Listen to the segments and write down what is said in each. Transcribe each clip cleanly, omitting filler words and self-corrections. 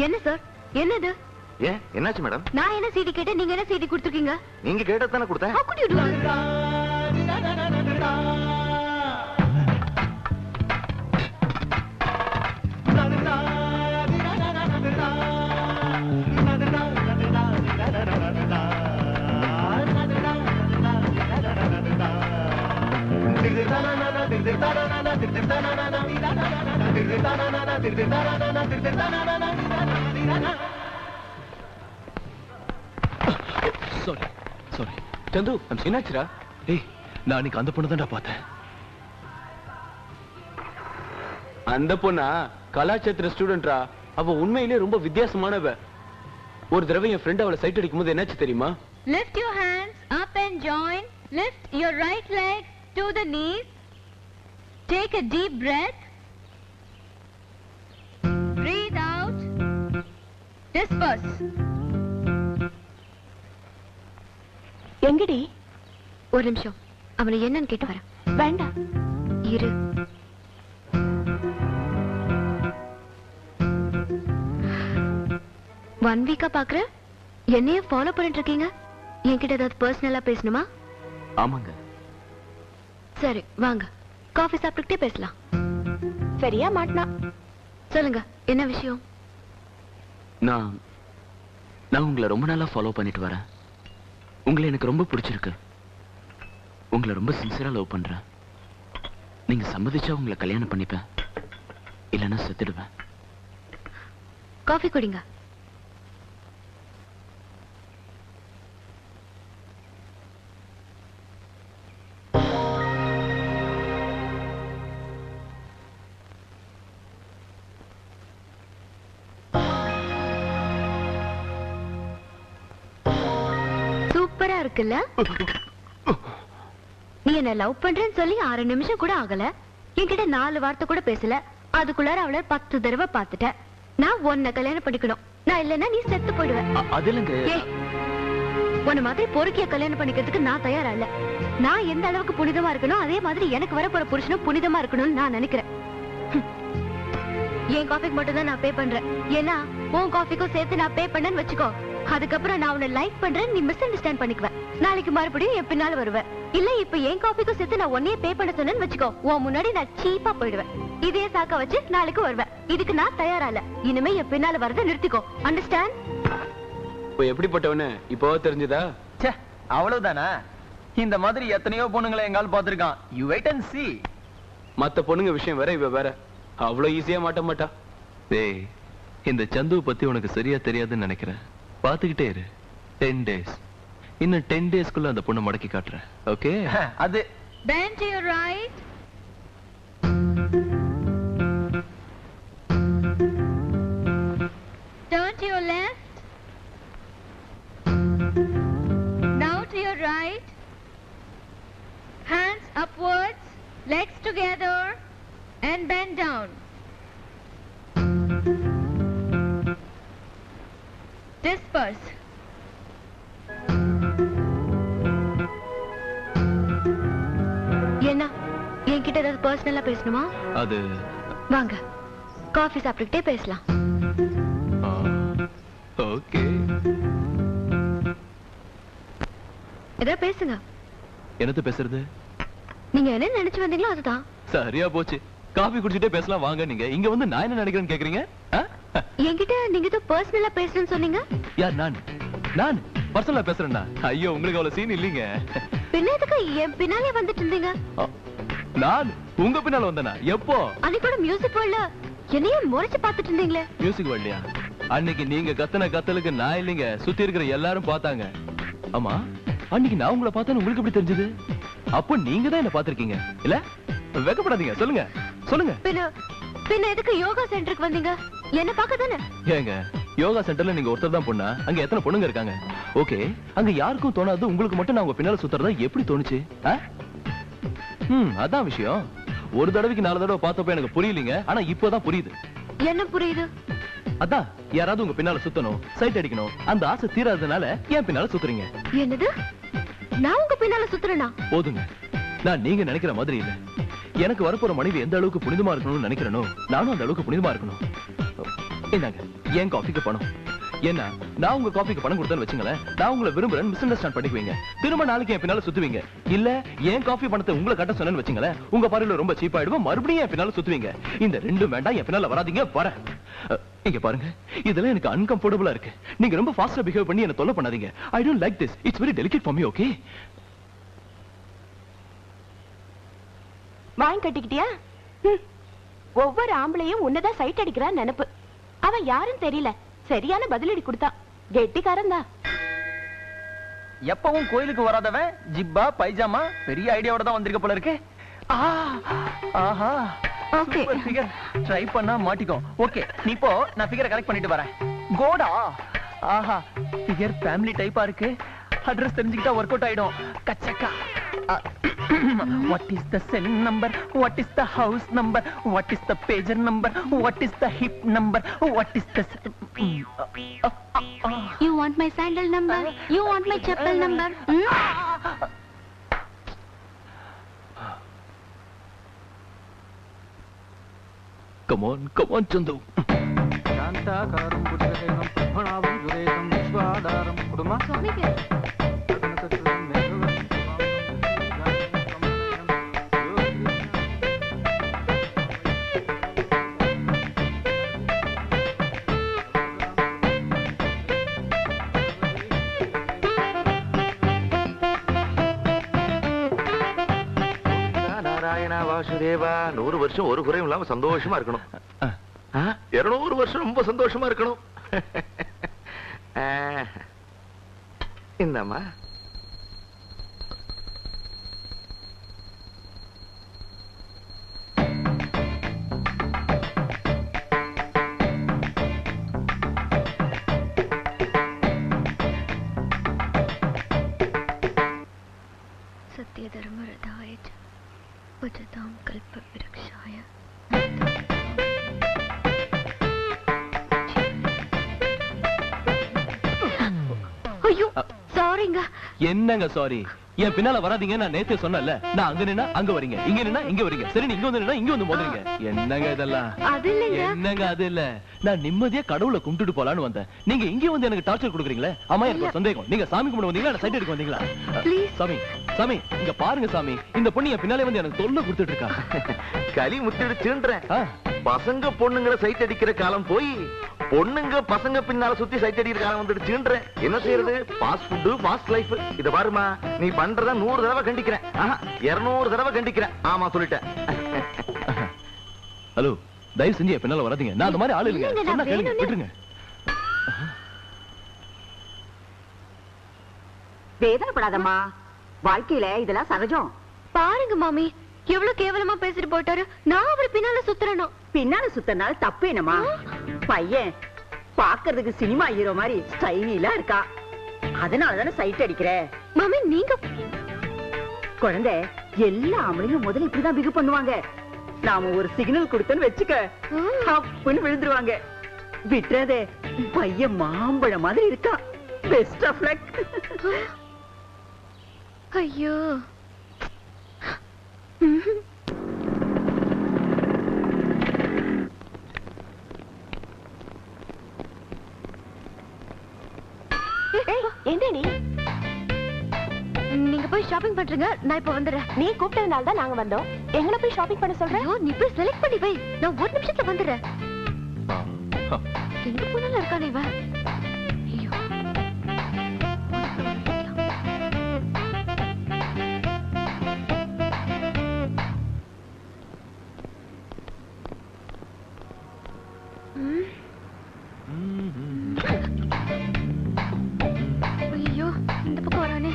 என்ன சார்? என்னது? ஏன் என்னாச்சு மேடம்? நான் என்ன சீடி கேட்டேன், நீங்க என்ன சீடி கொடுத்துருக்கீங்க? நீங்க கேட்டது தானே கொடுத்தேன். How could you do that? Sorry சந்து, என்னாச்சுடா? ஏய், நான் அன்னைக்கு அந்த பொண்ணு தான்டா பார்த்தேன். அந்த பொண்ணா கலாச்சேத்திர ஸ்டூடெண்ட்ரா. அவ உண்மையிலேயே ரொம்ப வித்தியாசமானவ. ஒரு தடவை என் ஃப்ரெண்ட் அவளை சைட் அடிக்கும் போது என்னாச்சு தெரியுமா? Lift your hands up and join. Lift your right leg to the knees. Take a deep breath. Breathe out. Disperse. எங்கடி? ஒரு நிமிஷம், அவனை என்னன்னு கேட்டு வரேன். வேண்டாம், இரு. ஒன் வீக்கா பாக்குற, என்னைய ஃபாலோ பண்ணிட்டு இருக்கீங்க. என்கிட்ட ஏதாவது பர்சனலா பேசணுமா? ஆமாங்க. சரி வாங்க, காஃபி சாப்பிட்டுட்டே பேசலாம். சரியா மாட்டினா? சொல்லுங்க, என்ன விஷயம்? நான் உங்களை ரொம்ப நாளா ஃபாலோ பண்ணிட்டு வரேன். உங்களை எனக்கு ரொம்ப பிடிச்சிருக்கு. உங்களை ரொம்ப சின்சியரா லவ் பண்றேன். நீங்க சம்மதிச்சா உங்களை கல்யாணம் பண்ணிப்பேன், இல்லைன்னா செத்துடுவேன். காஃபி குடிங்க. சூப்பரா இருக்குல்ல? நீ என்ன லவ் பண்றேன்னு சொல்லி 6 நிமிஷம் கூட ஆகல. என்கிட்ட 4 வார்த்தை கூட பேசல. அதுக்குள்ளார அவளை 10 தடவை பார்த்துட்ட. நான் உன்னை கல்யாணம் பண்ணிக்கணும். நான் இல்லைன்னா நீ செத்து போயிடுவேன். அது இல்லைங்க. உன்ன மாதிரி பொறுக்கிய கல்யாணம் பண்ணிக்கிறதுக்கு நான் தயாரா இல்ல. நான் எந்த அளவுக்கு புனிதமா இருக்கணும், அதே மாதிரி எனக்கு வரப்போற புருஷனும் புனிதமா இருக்கணும்னு நான் நினைக்கிறேன். என் காஃபிக்கு மட்டும் தான் நான் பே பண்றேன். ஏன்னா உன் காஃபிக்கும் சேர்த்து நான் பே பண்ணேன்னு வச்சுக்கோ, அதுக்கப்புறம் நான் உன்னை லைக் பண்றேன், நீ மிஸ் அண்டர்ஸ்டாண்ட் பண்ணிக்குவேன். நாளைக்கு மறுபடியும் என் பின்னால வருவேன். இல்ல இப்ப என் காஃபிக்கும் சேர்த்து நான் உன்னையே பே பண்ண சொன்னேன்னு வச்சுக்கோ, உன் முன்னாடி நான் சீப்பா போயிடுவேன். இதே சாக்க வச்சு நாளைக்கு வருவேன். இதுக்கு நான் தயாரா இல்ல. இனிமே என் பின்னால வரத நிறுத்திக்கோ. அண்டர்ஸ்டாண்ட்? இப்போ எப்படிப்பட்டவனு இப்போ தெரிஞ்சதா? அவ்வளவுதானா? இந்த மாதிரி எத்தனையோ பொண்ணுங்களை எங்கால் பாத்துருக்கான். You wait and see. மத்த பொண்ணுங்க விஷயம் வேற, இவ வேற. அவ்வளவு ஈஸியா மாட்ட மாட்டா. டேய், இந்த சந்துவை பத்தி உனக்கு சரியா தெரியாதுன்னு நினைக்கிறேன். பாத்துக்கிட்டே இரு. 10 days. இன்னும் 10 daysக்குள்ள அந்த பொண்ணை மடக்கி காட்டுறேன். ஓகே? அது Bend to your right. Turn to your left. Now to your right. Hands upwards, legs together, and bend down. Disperse. என்ன, என்கிட்ட ஏதாவது பர்சனலா பேசணுமா? அது வாங்க, காஃபி சாப்பிட்டுட்டே பேசலாம். ஓகே. ஏதாவது பேசுங்க. என்னது பேசுறது? நீங்க என்ன நினைச்சு வந்தீங்களோ அதுதான். சரியா போச்சு. காபி குடிச்சிட்டே பேசலாம் வாங்க. நீங்க இங்க வந்து நான் என்ன நினைக்கிறேன்னு கேக்குறீங்க? என்கிட்ட நீங்க ஏதோ பர்சனலா பேசணும்னு சொன்னீங்க. யார்? நான் பர்சனலா பேசுறேன்னா? ஐயோ, உங்களுக்கு அவ்வளவு சீன் இல்லீங்க. பின்ன எதுக்கு என் பின்னாலே வந்துட்டு இருந்தீங்க? நான் உங்க பின்னால வந்தேனா? எப்போ? அன்னைக்கு கூட மியூசிக் வரல, என்னையே முறைச்சு பார்த்துட்டு இருந்தீங்களே. மியூசிக் வரலையா? அன்னைக்கு நீங்க கத்தன கத்தலுக்கு நான் இல்லைங்க, சுத்தி இருக்கிற எல்லாரும் பார்த்தாங்க. ஆமா, அன்னைக்கு நான் உங்களை பார்த்தேன்னு உங்களுக்கு எப்படி தெரிஞ்சது? அப்போ நீங்க தான் என்ன பார்த்திருக்கீங்க இல்ல? வெக்கப்படாதீங்க, சொல்லுங்க சொல்லுங்க. பின்ன எதுக்கு யோகா சென்டருக்கு வந்தீங்க? என்ன பார்க்க தானே? ஏங்க, யோகா சென்டர்ல நீங்க ஒருத்தர் தான் பொண்ணா? அங்க எத்தனை பொண்ணுங்க இருக்காங்க? ஓகே, அங்க யாருக்கும் தோணாது, உங்களுக்கு மட்டும் நான் உங்க பின்னால சுத்துறதா எப்படி தோணுச்சு? அதான் விஷயம். ஒரு தடவைக்கு 4 தடவை பார்த்தப்ப எனக்கு புரியலீங்க, ஆனா இப்போதான் புரியுது. என்ன புரியுது? அதான், யாராவது உங்க பின்னால சுத்தணும், சைட் அடிக்கணும், அந்த ஆசை தீராதனால என் பின்னால சுத்துறீங்க. என்னது? நான் உங்க பின்னால சுத்துறேனா? போதுங்க, நான் நீங்க நினைக்கிற மாதிரி இல்ல. எனக்கு வரப்போற மனைவி எந்த அளவுக்கு புனிதமா இருக்கணும்னு நினைக்கிறேனோ, நானும் அந்த அளவுக்கு புனிதமா இருக்கணும். என்னங்க என் காஃபிக்கு பணம். ஏன்னா நான் உங்க காஃபிக்கு பணம் கொடுத்தேன்னு வச்சுங்களேன், நான் உங்களை விரும்புறேன் மிஸ் அண்டர்ஸ்டாண்ட் பண்ணிக்குவீங்க. திரும்ப நாளைக்கு என் பின்னால சுத்துவீங்க. இல்ல என் காஃபி பணத்தை உங்களை கட்ட சொன்னேன்னு வச்சுங்களேன், உங்க பார்வையில ரொம்ப சீப் ஆயிடுவோம், மறுபடியும் என் பின்னால சுத்துவீங்க. இந்த ரெண்டும் வேண்டாம், என் பின்னால வராதீங்க. வரேன். இங்க பாருங்க, இதெல்லாம் எனக்கு அன்கம்ஃபர்டபுளா இருக்கு. நீங்க ரொம்ப ஃபாஸ்டா பிஹேவ் பண்ணி என்ன தொல்லை பண்ணாதீங்க. I don't like this. It's very delicate for me. Okay, வாங்கி கட்டிக்கிட்டியா? ஒவ்வொரு ஆம்பளையும் உன்னதான் சைட் அடிக்கிறான் நினைப்பு. அவன் யாரும் தெரியல, சரியான பதிலடி கொடுத்தான். கெட்டிக்காரன் தான். எப்பவும் கோயிலுக்கு வராதவன் ஜிப்பா பைஜாமா பெரிய ஐடியாவோட தான் வந்திருக்க போல இருக்கு. ஆஹா, Okay. Super figure. ட்ரை பண்ணா மாட்டிக்கோ. ஓகே, நீ போ, நான் ஃபிகரை கரெக்ட் பண்ணிட்டு வரேன். கோடா, ஆஹா, ஃபிகர் ஃபேமிலி டைப்பா இருக்கு. அட்ரஸ் தெரிஞ்சுக்கிட்டா ஒர்க் அவுட் ஆயிடும். கச்சக்கா. What is the cell number? What is the house number? What is the pager number? What is the hip number? What is the You want my sandal number? You want my chappal number? come on Chandu. శాంతాకారం పురుషశైలం Padmanabham సురేశం విశ్వాధారం కుటుంబ நாராயணா வாசுதேவா. 100 வருஷம் ஒரு குறையும் இல்லாம சந்தோஷமா இருக்கணும். 200 வருஷம் ரொம்ப சந்தோஷமா இருக்கணும். இந்தம்மா. சத்ய தர்ம ரதாய பஜதாம் கல்ப விரக்ஷாய. ஐயோ, சாரிங்க. என்னங்க சாரி? என் பின்னால வராதீங்க நான் நேத்தே சொன்னேன்ல. நான் அங்க நின்னா அங்க வரீங்க, இங்க நின்னா இங்க வரீங்க. சரி, நீங்க வந்து நின்னா இங்க வந்து மோதுறீங்க. என்னங்க இதெல்லாம்? அது இல்லைங்க. என்னங்க அது இல்ல? நான் நிம்மதியா கடவுளை கும்பிட்டுட்டு போலான்னு வந்தேன். நீங்க இங்க வந்து எனக்கு டார்ச்சர் கொடுக்குறீங்களே. ஆமா, எனக்கு ஒரு சந்தேகம். நீங்க சாமி கும்பிட வந்தீங்களா இல்ல சைட் அடிக்க வந்தீங்களா? சாமி, சாமி, இங்க பாருங்க சாமி, இந்த பொண்ணு என் பின்னாலே வந்து எனக்கு தொல்லை கொடுத்துட்டு இருக்கா. களி முத்திடுச்சுன்றேன். பசங்க பொண்ணுங்களை சைட் அடிக்கிற காலம் போய் பொண்ணுங்க பசங்க பின்னால சுத்தி சைட் அடிக்கிற காலம் வந்துடுச்சுன்ற. என்ன செய்யறது? Fast food, fast life. இத பாருமா, நீ பண்றத 100 தடவை கண்டிக்கிறேன். 200 தடவை கண்டிக்கிறேன். ஆமா, சொல்லிட்டேன். ஹலோ, தயவு செஞ்சு என் பின்னால வராதீங்க. நான் அந்த மாதிரி ஆளு இல்லைங்க. சொன்னா கேளுங்க, விட்டுருங்க. வேதனைப்படாதம்மா, வாழ்க்கையில இதெல்லாம் சகஜம். பாருங்க மாமி, எவ்வளவு கேவலமா பேசிட்டு போயிட்டாரு. நான் அவர் பின்னால சுத்துறணும். பின்னால சுத்தனால தப்பு என்னமா? பையன் பாக்குறதுக்கு சினிமா ஹீரோ மாதிரி ஸ்டைலா இருக்கா, அதனாலதானே சைட் அடிக்கிற. மாமி, நீங்க குழந்தை எல்லா ஆம்பளையும் முதல்ல இப்படிதான் பிகு பண்ணுவாங்க. நாம ஒரு சிக்னல் கொடுத்தோன்னு வச்சுக்க, அப்புன்னு விழுந்துருவாங்க. விட்டுறதே, பையன் மாம்பழம் மாதிரி இருக்கா. Best of luck. ஐயோ, என்ன நீ? நீங்க போய் ஷாப்பிங் பண்றீங்க, நான் இப்ப வந்துடுறேன். நீ கூப்பிட்டதுனால தான் நாங்க வந்தோம். எங்களை போய் ஷாப்பிங் பண்ண சொல்றேன். ஐயோ, நீ போய் செலக்ட் பண்ணி வை, நான் 1 நிமிஷத்துல வந்துடுறேன். எங்க போனாலும் இருக்கானே இவன். ஐயோ, ஐயோ, இந்த பக்கம் வரானே.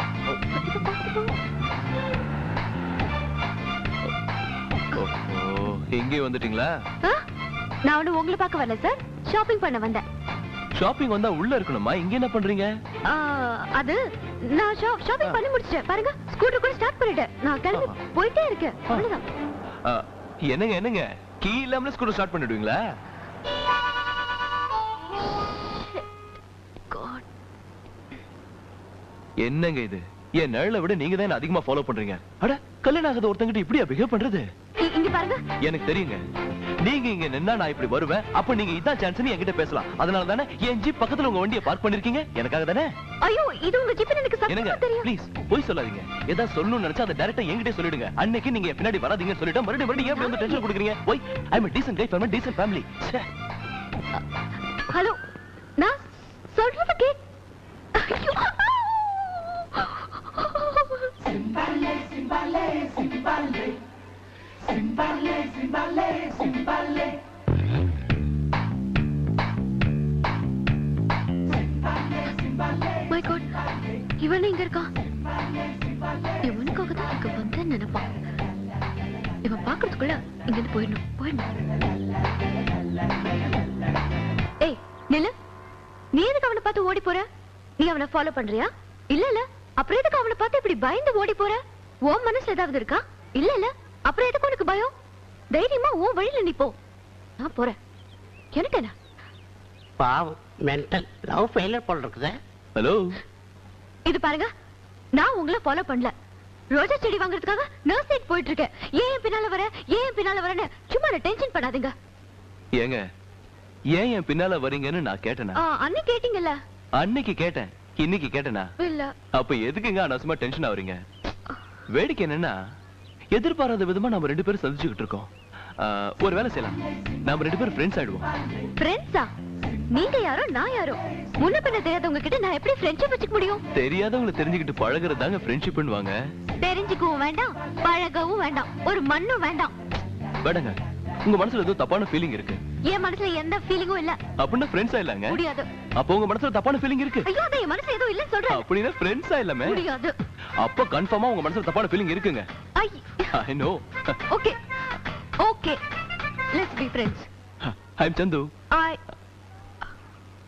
இங்கே வந்துட்டீங்களா? நான் ஒண்ணு உங்களை பார்க்க வரல சார், ஷாப்பிங் பண்ண வந்தேன். ஷாப்பிங் வந்தா உள்ள இருக்கணுமா? இங்க என்ன பண்றீங்க? அது நான் ஷாப்பிங் பண்ணி முடிச்சிட்டேன். பாருங்க, ஸ்கூட்டர் கூட ஸ்டார்ட் பண்ணிட்டேன். நான் கிளம்பி போயிட்டே இருக்கேன். அவ்வளவுதான். என்னங்க கீ இல்லாம ஸ்கூட்டர் ஸ்டார்ட் பண்ணிடுவீங்களா? என்னங்க இது? என் நிழலை விட நீங்க தான் அதிகமா ஃபாலோ பண்றீங்க. அட, கல்யாணம் ஆகாத ஒருத்தங்கிட்ட இப்படியா பிஹேவ் பண்றது? இங்க பாருங்க. எனக்கு தெரியுங்க, நீங்க இங்க நின்னா நான் இப்படி வருவேன். அப்ப நீங்க இதான் சான்ஸ் என்கிட்ட பேசலாம். அதனால தானே என் ஜீப் பக்கத்துல உங்க வண்டியை பார்க் பண்ணிருக்கீங்க. எனக்காக தானே? ஐயோ இது உங்க ஜிப் எனக்கு என்னங்க சத்தியமா தெரியும். ப்ளீஸ் போய் சொல்லாதீங்க. ஏதாவது சொல்லணும்னு நினைச்சா அதை டைரக்டா என்கிட்ட சொல்லிடுங்க. அன்னைக்கு நீங்க பின்னாடி வராதீங்கன்னு சொல்லிட்டா மறுபடியும் ஏன் வந்து டென்ஷன் கொடுக்குறீங்க? போய் ஐ அம் a decent guy from a decent family. Hello நான் சொல்றது கேட். ஐயோ Simbale, simbale, simbale. Simbale, simbale, simbale. My god இவன் எங்க இருக்கான்? இவனுக்காக தான் இங்க வந்து நினைப்பான். இவன் பாக்குறதுக்குள்ள இங்க இருந்து போயிடணும். ஏய் நில்லு. நீ எதுக்கு அவனை பார்த்து ஓடி போற? நீ அவனை ஃபாலோ பண்றியா? இல்ல அப்புறம் எதுக்கு அவனை பார்த்து இப்படி பயந்து ஓடி போற? உன் மனசுல ஏதாவது இருக்கா? இல்ல அப்புறம் எதுக்கு உனக்கு பயம்? தைரியமா உன் வழியில நீ போ. நான் போறேன். எனக்கு என்ன? பாவம் மென்டல் லவ் ஃபெயிலியர் போல இருக்குதே. ஹலோ இது பாருங்க, நான் உங்களை ஃபாலோ பண்ணல. ரோஜா செடி வாங்குறதுக்காக நர்சரிக்கு போயிட்டு இருக்கேன். ஏன் பின்னால வரேன்னு சும்மா டென்ஷன் பண்ணாதீங்க. ஏங்க ஏன் என் பின்னால வரீங்கன்னு நான் கேட்டேனா? அன்னைக்கு கேட்டீங்கல்ல. அன்னைக்கு கேட்டேன், இன்னைக்கு கேட்டேனா? இல்ல. அப்ப எதுக்குங்க அனாவசியமா டென்ஷன் ஆவறீங்க? வேடிக்கை என்னன்னா எதிர்பாராத விதமா நம்ம ரெண்டு பேரும் சந்திச்சுக்கிட்டு இருக்கோம். ஒரு வேலை செய்யலாம், நாம ரெண்டு பேரும் ஃப்ரெண்ட்ஸ் ஆயிடுவோம். ஃப்ரெண்ட்ஸா? நீங்க யாரோ நான் யாரோ? முன்ன பின்ன தெரியாதவங்க கிட்ட நான் எப்படி ஃப்ரெண்ட்ஷிப் வச்சுக்க முடியும்? தெரியாதவங்களை தெரிஞ்சுக்கிட்டு பழகுறது தாங்க ஃப்ரெண்ட்ஷிப்னுவாங்க. தெரிஞ்சுக்கவும் வேண்டாம், பழகவும் வேண்டாம், ஒரு மண்ணும் வேண்டாம். வேடங்க, உங்க மனசுல ஏதோ தப்பான ஃபீலிங் இருக்கு. என் மனசுல எந்த ஃபீலிங்கும் இல்ல. அப்படின்னா ஃப்ரெண்ட்ஸா இல்லங்க? முடியாது. அப்ப உங்க மனசுல தப்பான ஃபீலிங் இருக்கு. ஐயோ அது என் மனசுல ஏதோ இல்ல சொல்றேன். அப்படின்னா ஃப்ரெண்ட்ஸா இல்லமே? முடியாது. அப்ப கன்ஃபார்மா உங்க மனசுல தப்பான ஃபீலிங் இருக்குங்க. I know. Okay. Let's be friends. I'm Chandu.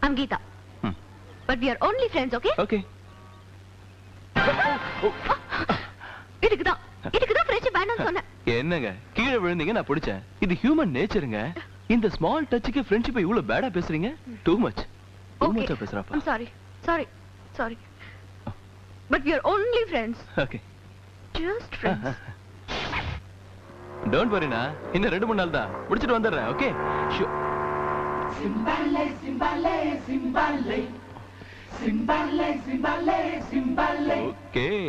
I'm Geeta. But we are only friends, okay? Okay. இதுக்குதான் ஃப்ரெண்ட்ஷிப் வேண்டாம்னு சொன்னேன். என்னங்க கீழே விழுந்தீங்க, நான் பிடிச்சேன். இது ஹியூமன் நேச்சருங்க. இந்த ஸ்மால் டச்சுக்கு ஃப்ரெண்ட்ஷிப்பை இவ்வளவு பேடா பேசுறீங்க? டூ மச் பேசுறப்ப. I'm sorry. But we are only friends. Okay. Just friends. Don't worry na. இன்னும் 2-3 நாள் தான். முடிச்சிட்டு வந்துறேன். Okay? Sure. Simbale, simbale, simbale. Simbale, simbale, simbale. Okay.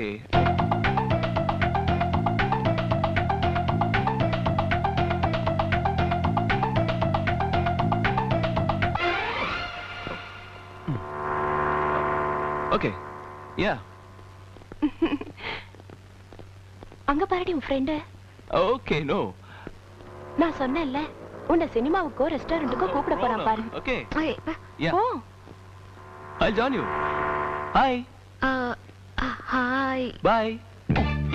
Okay. Yeah. அங்க பாருடி உன் ஃப்ரெண்ட். Okay, no. நான் சொன்னேன்ல உன்னை சினிமாவுக்கோ ரெஸ்டாரண்ட்டுக்கோ கூப்பிட போறான் பாரு. Okay. Yeah. O. I'll join you. Hi. Hi. Bye.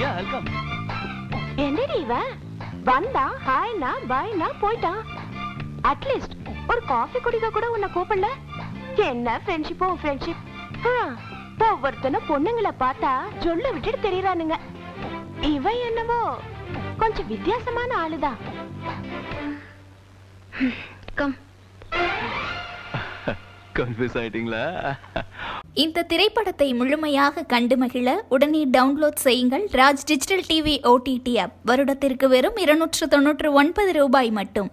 Yeah, I'll come. என்னடி இவன் வந்தா ஹாய்னா பாய்னா போய்ட்டான். அட்லீஸ்ட் ஒரு காஃபி குடிக்க கூட உன்னை கூப்பிடல. என்ன ஃப்ரெண்ட்ஷிப்போ ஃப்ரெண்ட்ஷிப். ஒவ்வொருத்தனும் பொண்ணுங்களை பார்த்தா சொல்ல விட்டுட்டு தெரியறானுங்க. இவன் என்னவோ கொஞ்சம் வித்தியாசமான ஆளுதான். கம். கன்ஃபியூஸ் ஆயிட்டீங்களா? இந்த திரைப்படத்தை முழுமையாக கண்டு மகிழ உடனே டவுன்லோட் செய்யுங்கள் Raj digital TV OTT app. வருடத்திற்கு வெறும் 299 ரூபாய் மட்டும்.